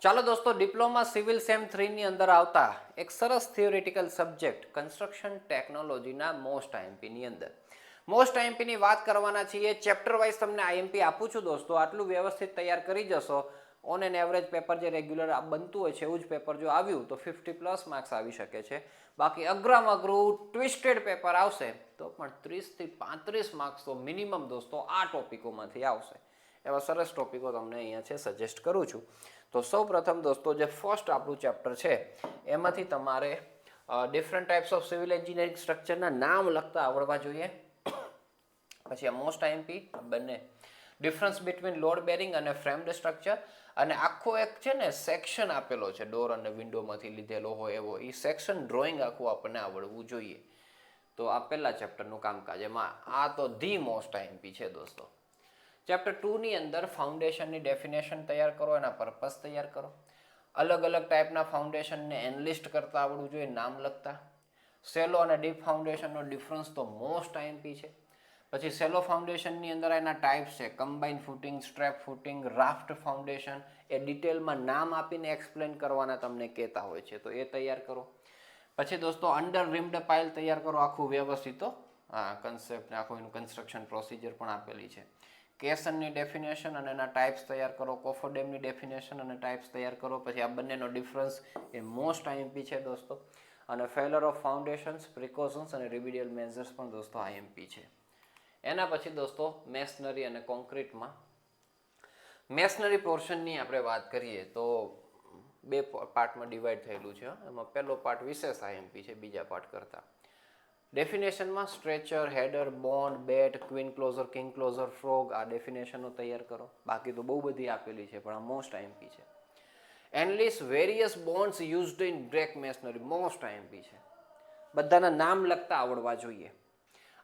ચાલો દોસ્તો, diploma civil same 3 ની અંદર આવતા એક સરસ થિયોરિટિકલ સબ્જેક્ટ કન્સ્ટ્રક્શન ટેકનોલોજીના મોસ્ટ આઈએમપીની અંદર મોસ્ટ આઈએમપીની વાત કરવાના છીએ. ચેપ્ટર વાઇઝ તમને આઈએમપી આપું છું દોસ્તો. આટલું વ્યવસ્થિત તૈયાર કરી જશો, ઓન એન એવરેજ પેપર જે રેગ્યુલર બનતું હોય છે એવું જ પેપર જો આવ્યું તો 50+ માર્ક્સ આવી શકે છે. બાકી અઘરામાં અઘરું ટ્વિસ્ટેડ પેપર આવશે તો પણ 30 થી 35 માર્ક્સ તો મિનિમમ દોસ્તો આ ટોપિકોમાંથી આવશે. એવા સરસ ટોપિકો તમને અહીંયા છે સજેસ્ટ કરું છું. તો સૌ પ્રથમ દોસ્તો, જે ફર્સ્ટ આપણું ચેપ્ટર છે એમાંથી તમારે different types of civil engineering સ્ટ્રક્ચરના નામ લખતા આવડવા જોઈએ. પછી આ મોસ્ટ આઈએમપી બંને ડિફરન્સ બિટવીન લોડ બેરિંગ અને ફ્રેમ્ડ સ્ટ્રક્ચર, અને આખો એક છે ને સેક્શન આપેલો છે ડોર અને વિન્ડોમાંથી લીધેલો હોય એવો, એ સેક્શન ડ્રોઈંગ આખું આપણને આવડવું જોઈએ. તો આ પહેલા ચેપ્ટરનું કામકાજ, એમાં આ તો ધી મોસ્ટ આઈએમપી છે દોસ્તો. ચેપ્ટર 2 ની અંદર ફાઉન્ડેશનની ડેફિનેશન તૈયાર કરો, એના પર્પસ તૈયાર કરો. અલગ અલગ ટાઈપના ફાઉન્ડેશનને એનલિસ્ટ કરતા આવડવું જોઈએ, નામ લખતા. સેલો અને ડીપ ફાઉન્ડેશનનો ડિફરન્સ તો મોસ્ટ આઈએમપી છે. પછી સેલો ફાઉન્ડેશનની અંદર એના ટાઈપ્સ છે, combine footing, strap footing, raft foundation. એ ડિટેલમાં નામ આપીને એક્સપ્લેન કરવાના તમને કહેતા હોય છે, તો એ તૈયાર કરો. પછી દોસ્તો અંડર રિમ્ડ પાઇલ તૈયાર કરો, આખું વ્યવસ્થિત. કન્સેપ્ટ આખું એનું કન્સ્ટ્રક્શન પ્રોસિજર પણ આપેલી છે. કેસનની ડેફિનેશન અને એના ટાઈપ્સ તૈયાર કરો. કોફરડેમની ડેફિનેશન અને ટાઈપ્સ તૈયાર કરો. પછી આ બંનેનો ડિફરન્સ એ મોસ્ટ આઈએમપી છે દોસ્તો. અને ફેલર ઓફ ફાઉન્ડેશન્સ, પ્રિકોશન્સ અને રિમિડિયલ મેઝર્સ પણ દોસ્તો આઈએમપી છે. એના પછી દોસ્તો મેસનરી અને કોન્ક્રીટમાં મેસનરી પોર્શનની આપણે વાત કરીએ તો બે પાર્ટમાં ડિવાઈડ થયેલું છે. એમાં પહેલો પાર્ટ વિશેષ આઈએમપી છે બીજા પાર્ટ કરતાં. ડેફિનેશનમાં stretcher, header, bond, bat, queen closer, king closer, frog, આ ડેફિનેશનો તૈયાર કરો. બાકી તો બહુ બધી આપેલી છે, પણ આ મોસ્ટ આઈએમપી છે. Enlist various bonds used in brick masonry, most IMP છે. બધાના નામ લખતા આવડવા જોઈએ.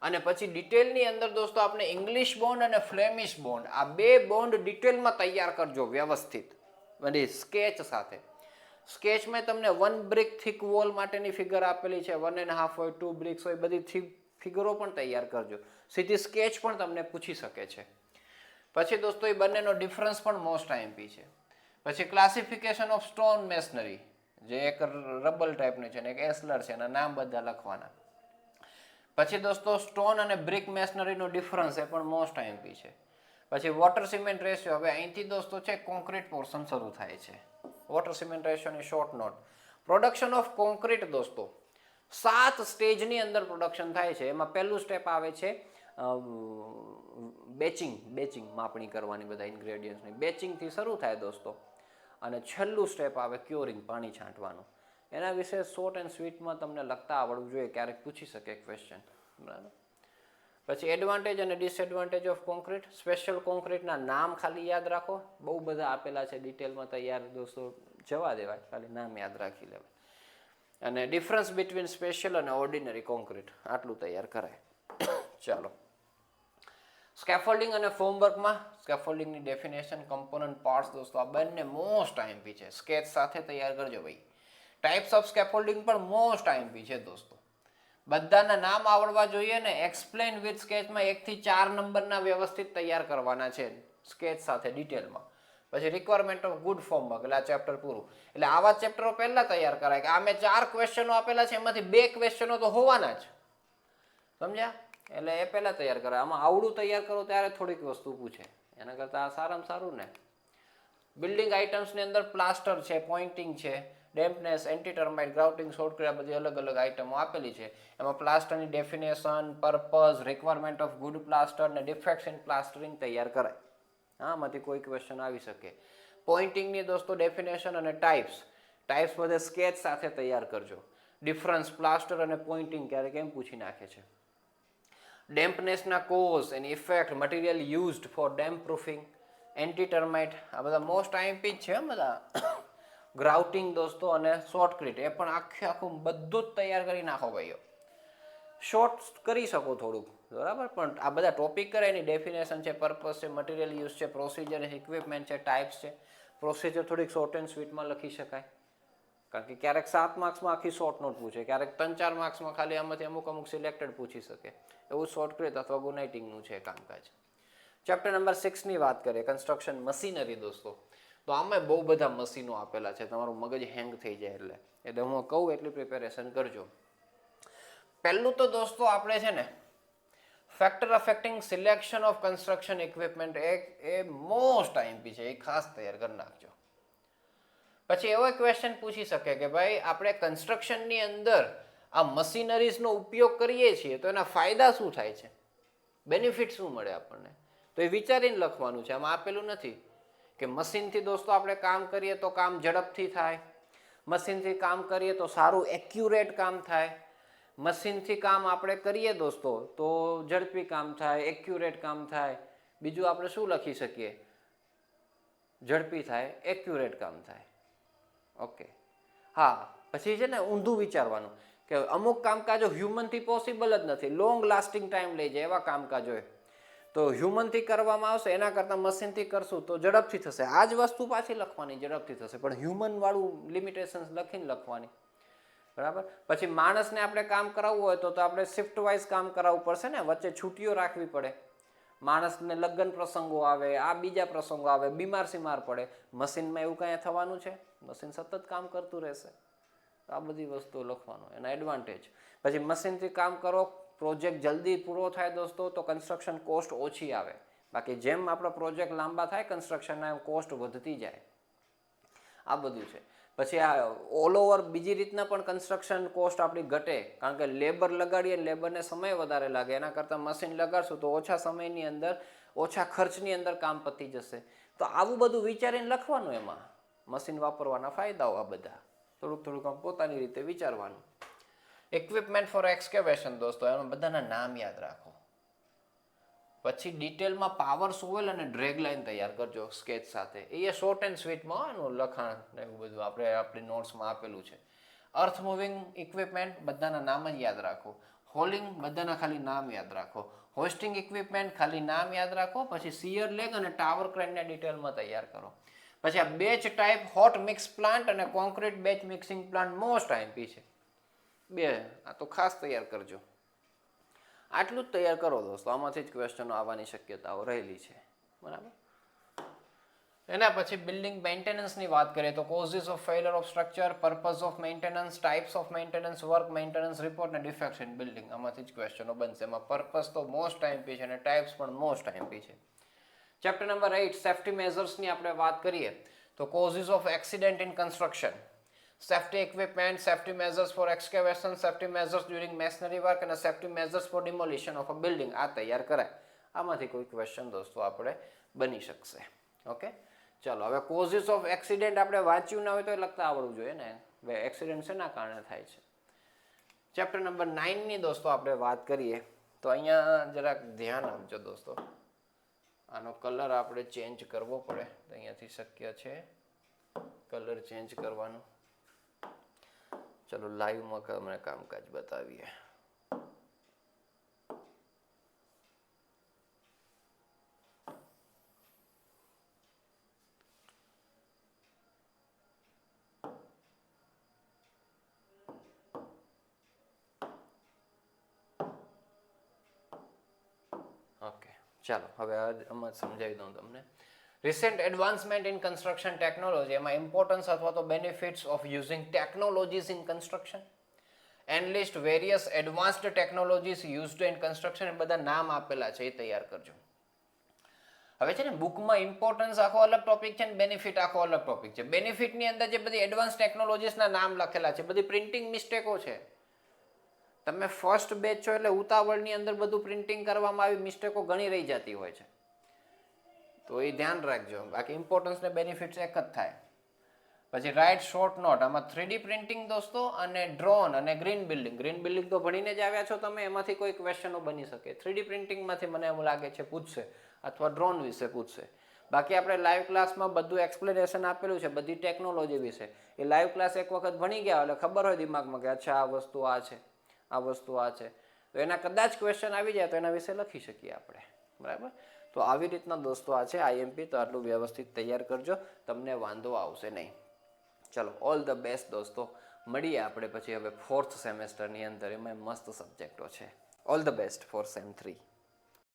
અને પછી ડિટેલની અંદર દોસ્તો આપણે ઇંગ્લિશ બોન્ડ અને ફ્લેમિશ બોન્ડ, આ બે બોન્ડ ડિટેલમાં તૈયાર કરજો વ્યવસ્થિત, બધી સ્કેચ સાથે. સ્કેચમાં તમને 1 બ્રિક થિક વોલ માટેની ફિગર આપેલી છે, 1.5 હોય, 2 બ્રિક્સ હોય, બધી ફિગરો પણ તૈયાર કરજો. સીધી સ્કેચ પણ તમને પૂછી શકે છે. પછી દોસ્તો એ બંનેનો ડિફરન્સ પણ મોસ્ટ આઈએમપી છે. પછી ક્લાસિફિકેશન ઓફ સ્ટોન મેસનરી, જે એક રબલ ટાઈપની છે ને એક એસ્લર છે, એના નામ બધા લખવાના. પછી દોસ્તો સ્ટોન અને બ્રિક મેસનરીનો ડિફરન્સ, એ પણ મોસ્ટ આઈએમપી છે. પછી વોટર સિમેન્ટ રેશિયો, હવે અહીંથી દોસ્તો છે કોન્ક્રીટ પોર્શન શરૂ થાય છે. વોટર સિમેન્ટ રેશિયોની short note. Production of concrete દોસ્તો 7 સ્ટેજની અંદર પ્રોડક્શન થાય છે. એમાં પહેલું સ્ટેપ આવે છે બેચિંગ માપણી કરવાની બધા ઇન્ગ્રેડિયન્ટ્સની. બેચિંગથી શરૂ થાય દોસ્તો, અને છેલ્લું સ્ટેપ આવે ક્યોરિંગ, પાણી છાંટવાનું. એના વિશે શોર્ટ એન્ડ સ્વીટમાં તમને લખતા આવડવું જોઈએ, ક્યારેક પૂછી શકે ક્વેશ્ચન, બરાબર. પછી એડવાન્ટેજ અને ડિસએડવાન્ટેજ ઓફ કોન્ક્રીટ. સ્પેશિયલ કોન્ક્રીટના નામ ખાલી યાદ રાખો, બહુ બધા આપેલા છે ડિટેલમાં તૈયાર દોસ્તો, જવા દેવાય, ખાલી નામ યાદ રાખી લેવાય. અને ડિફરન્સ બિટવીન સ્પેશિયલ અને ઓર્ડિનરી કોન્ક્રીટ, આટલું તૈયાર કરાય. ચાલો, સ્કેફોલ્ડિંગ અને ફોર્મવર્કમાં સ્કેફોલ્ડિંગની ડેફિનેશન, કમ્પોનન્ટ પાર્ટ્સ દોસ્તો આ બંને મોસ્ટ આઈએમપી છે. સ્કેચ સાથે તૈયાર કરજો ભાઈ. ટાઈપ્સ ઓફ સ્કેફોલ્ડિંગ પણ મોસ્ટ આઈએમપી છે દોસ્તો. બધાના નામ આવડવા જોઈએ ને. એક્સપ્લેન વિથ સ્કેચમાં 1 થી 4 નંબરના વ્યવસ્થિત તૈયાર કરવાના છે સ્કેચ સાથે ડિટેલમાં. પછી રિક્વાયરમેન્ટ ઓફ ગુડ ફોર્મવર્ક, એટલે આ ચેપ્ટર પૂરું. એટલે આવા ચેપ્ટરો પહેલા તૈયાર કરાય કે આ મેં 4 ક્વેશ્ચનો આપેલા છે, એમાંથી 2 ક્વેશ્ચનો તો હોવાના જ, સમજ્યા? એટલે એ પહેલા તૈયાર કરાય. આમાં આવડું તૈયાર કરો ત્યારે થોડીક વસ્તુ પૂછે, એના કરતાં આ સારામાં સારું ને. બિલ્ડિંગ આઇટમ્સની અંદર પ્લાસ્ટર છે, પોઇન્ટિંગ છે, dampness, anti termite, grouting, shortcut, બધી અલગ અલગ આઇટમો આપેલી છે. એમાં પ્લાસ્ટરની definition, purpose, requirement of good plaster ને ડિફેક્ટ્સ ઇન પ્લાસ્ટરિંગ તૈયાર કરાય. આમાંથી કોઈ ક્વેશ્ચન આવી શકે. પોઇન્ટિંગની દોસ્તો ડેફિનેશન અને ટાઈપ્સ બધે સ્કેચ સાથે તૈયાર કરજો. ડિફરન્સ પ્લાસ્ટર અને પોઇન્ટિંગ ક્યારેક એમ પૂછી નાખે છે. ડેમ્પનેસના કોઝ એની effect, material used for damp proofing, anti termite, આ બધા મોસ્ટ આઈએમપી જ છે બધા. ગ્રાઉટિંગ દોસ્તો અને શોર્ટકટ, એ પણ આખું બધું જ તૈયાર કરી નાખો ભાઈઓ. શોર્ટ કરી શકો થોડુંક, બરાબર, પણ આ બધા ટોપિક કરે એની ડેફિનેશન છે, પર્પસ છે, મટીરિયલ યુઝ છે, પ્રોસિજર છે, ઇક્વિપમેન્ટ છે, ટાઈપ્સ છે. પ્રોસિજર થોડીક શોર્ટ એન્ડ સ્વીટમાં લખી શકાય, કારણ કે ક્યારેક 7 માર્ક્સમાં આખી શોર્ટ નોટ પૂછે, ક્યારેક 3-4 માર્ક્સમાં ખાલી આમાંથી અમુક સિલેક્ટેડ પૂછી શકે. એવું શોર્ટકટ અથવા ગુનાઇટિંગનું છે કામકાજ. ચેપ્ટર નંબર 6ની વાત કરીએ, કન્સ્ટ્રક્શન મશીનરી દોસ્તો. તો આમાં બહુ બધા મશીનો આપેલા છે, તમારું મગજ હેંગ થઈ જાય એટલે હું કહું એટલી પ્રિપેરેશન કરજો. પહેલું તો દોસ્તો આપણે છે ને factor affecting selection of construction equipment A most IMP છે, એ ખાસ તૈયાર કરી નાખજો. પછી એવો ક્વેશ્ચન પૂછી શકે કે ભાઈ આપણે કન્સ્ટ્રક્શનની અંદર આ મશીનરીઝનો ઉપયોગ કરીએ છીએ તો એના ફાયદા શું થાય છે, બેનિફિટ શું મળે આપણને, તો એ વિચારીને લખવાનું છે. આમાં આપેલું નથી કે મશીનથી દોસ્તો આપણે કામ કરીએ તો કામ ઝડપથી થાય, મશીનથી કામ કરીએ તો સારું એક્યુરેટ કામ થાય, મશીનથી કામ આપણે કરીએ દોસ્તો તો ઝડપી કામ થાય, એક્યુરેટ કામ થાય. બીજું આપણે શું લખી શકીએ, ઝડપી થાય, એક્યુરેટ કામ થાય. ઓકે, હા. પછી છે ને ઊંધું વિચારવાનું કે અમુક કામકાજો હ્યુમનથી પોસિબલ જ નથી, લોંગ લાસ્ટિંગ ટાઈમ લઈ જાય એવા કામકાજ હોય તો હ્યુમનથી કરવામાં આવશે, એના કરતાં મશીનથી કરશું તો ઝડપથી થશે. આ જ વસ્તુ પાછી લખવાની, ઝડપથી થશે, પણ હ્યુમનવાળું લિમિટેશન્સ લખીને લખવાની, બરાબર. પછી માણસને આપણે કામ કરાવવું હોય તો આપણે શિફ્ટ વાઇઝ કામ કરાવવું પડશે ને, વચ્ચે છૂટીઓ રાખવી પડે. માણસને લગ્ન પ્રસંગો આવે, આ બીજા પ્રસંગો આવે, બીમાર પડે. મશીનમાં એવું કાંઈ થવાનું છે, મશીન સતત કામ કરતું રહેશે. આ બધી વસ્તુઓ લખવાનું, એના એડવાન્ટેજ. પછી મશીનથી કામ કરો, પ્રોજેક્ટ જલ્દી પૂરો થાય દોસ્તો તો કન્સ્ટ્રક્શન કોસ્ટ ઓછી આવે. બાકી જેમ આપણો પ્રોજેક્ટ લાંબા થાય કન્સ્ટ્રક્શનના એમ કોસ્ટ વધતી જાય. આ બધું છે. પછી આ ઓલ ઓવર બીજી રીતના પણ કન્સ્ટ્રક્શન કોસ્ટ આપણી ઘટે, કારણ કે લેબર લગાડીએ, લેબરને સમય વધારે લાગે, એના કરતાં મશીન લગાડશું તો ઓછા સમયની અંદર, ઓછા ખર્ચની અંદર કામ પતી જશે. તો આવું બધું વિચારીને લખવાનું, એમાં મશીન વાપરવાના ફાયદાઓ આ બધા થોડુંક આમ પોતાની રીતે વિચારવાનું. ઇક્વિપમેન્ટ ફોર એક્સકેવેશન દોસ્તો, એમાં બધાના નામ યાદ રાખો. પછી ડિટેલમાં પાવર સોવેલ અને ડ્રેગ લાઇન તૈયાર કરજો સ્કેચ સાથે. એ શોર્ટ એન્ડ સ્વીટમાં એનું લખાણ ને એવું બધું આપણે આપણી નોટ્સમાં આપેલું છે. અર્થ મૂવિંગ ઇક્વિપમેન્ટ બધાના નામ જ યાદ રાખો. હોલિંગ બધાના ખાલી નામ યાદ રાખો. હોસ્ટિંગ ઇક્વિપમેન્ટ ખાલી નામ યાદ રાખો. પછી સિયર લેગ અને ટાવર ક્રેનને ડિટેલમાં તૈયાર કરો. પછી આ batch type hot mix plant અને concrete batch mixing plant most IMP છે. આ તો ખાસ તૈયાર કરજો. આટલું જ તૈયાર કરો દોસ્તો, આમાંથી જ ક્વેશ્ચનો આવવાની શક્યતાઓ રહેલી છે, બરાબર. એના પછી બિલ્ડિંગ મેન્ટેનન્સની વાત કરીએ તો causes of failure of structure, purpose of maintenance, types of maintenance work, maintenance report અને ડિફેક્ટ્સ ઇન બિલ્ડિંગ. આમાંથી જ ક્વેશ્ચનો બનશે. એમાં પર્પઝ તો મોસ્ટ આઈએમપી છે અને ટાઇપ્સ પણ મોસ્ટ આઈએમપી છે. ચેપ્ટર નંબર 8 સેફ્ટી મેઝર્સની આપણે વાત કરીએ તો causes of accident in construction, safety equipment, safety measures for excavation, safety measures during masonry work અને safety measures for demolition of a building. આ તૈયાર કરાય. આમાંથી કોઈ ક્વેશ્ચન દોસ્તો આપણે બની શકશે. ઓકે, ચાલો. હવે કોઝિસ ઓફ એક્સિડન્ટ આપણે વાંચ્યું ના હોય તો એ લખતા આવડવું જોઈએ ને, એક્સિડન્ટ શેના કારણે થાય છે. ચેપ્ટર નંબર 9ની દોસ્તો આપણે વાત કરીએ તો અહીંયા જરાક ધ્યાન આપજો દોસ્તો. આનો કલર આપણે ચેન્જ કરવો પડે તો અહીંયાથી શક્ય છે કલર ચેન્જ કરવાનું. ચલો લાઈવમાં મને કામકાજ બતાવીએ. ઓકે, ચાલો હવે આમાં સમજાવી દઉં તમને. Recent advancement in construction technology, એમાં ઇમ્પોર્ટન્સ અથવા તો benefits of using technologies in construction, enlist various advanced technologies used in construction, એ બધા નામ આપેલા છે, એ તૈયાર કરજો. હવે છે ને બુકમાં ઇમ્પોર્ટન્સ આખો અલગ ટોપિક છે ને બેનિફિટ આખો અલગ ટોપિક છે. બેનિફિટની અંદર જે બધી એડવાન્સ ટેકનોલોજીસના નામ લખેલા છે, બધી પ્રિન્ટિંગ મિસ્ટેકો છે. તમે ફર્સ્ટ બેચ છો એટલે ઉતાવળની અંદર બધું પ્રિન્ટિંગ કરવામાં આવી મિસ્ટેકો ઘણી રહી જતી હોય છે, તો એ ધ્યાન રાખજો. બાકી ઇમ્પોર્ટન્સ ને બેનિફિટ્સ એક જ થાય. પછી રાઇટ શોર્ટ નોટ, આમાં 3D પ્રિન્ટિંગ દોસ્તો અને ડ્રોન અને ગ્રીન બિલ્ડિંગ. ગ્રીન બિલ્ડિંગ તો ભણીને જ આવ્યા છો તમે, એમાંથી કોઈ ક્વેશ્ચનો બની શકે. 3D પ્રિન્ટિંગમાંથી મને એવું લાગે છે પૂછશે, અથવા ડ્રોન વિશે પૂછશે. બાકી આપણે લાઈવ ક્લાસમાં બધું એક્સપ્લેનેશન આપેલું છે બધી ટેકનોલોજી વિશે. એ લાઈવ ક્લાસ એક વખત ભણી ગયા એટલે ખબર હોય દિમાગમાં કે અચ્છા આ વસ્તુ આ છે, આ વસ્તુ આ છે, તો એના કદાચ ક્વેશ્ચન આવી જાય તો એના વિશે લખી શકીએ આપણે, બરાબર. તો આવી રીતના દોસ્તો આ છે આઈએમપી. તો આટલું વ્યવસ્થિત તૈયાર કરજો, તમને વાંધો આવશે નહીં. ચલો, ઓલ ધ બેસ્ટ દોસ્તો. મળીએ આપણે પછી હવે 4th સેમેસ્ટરની અંદર, એમાં મસ્ત સબ્જેક્ટો છે. All the best for sem 3.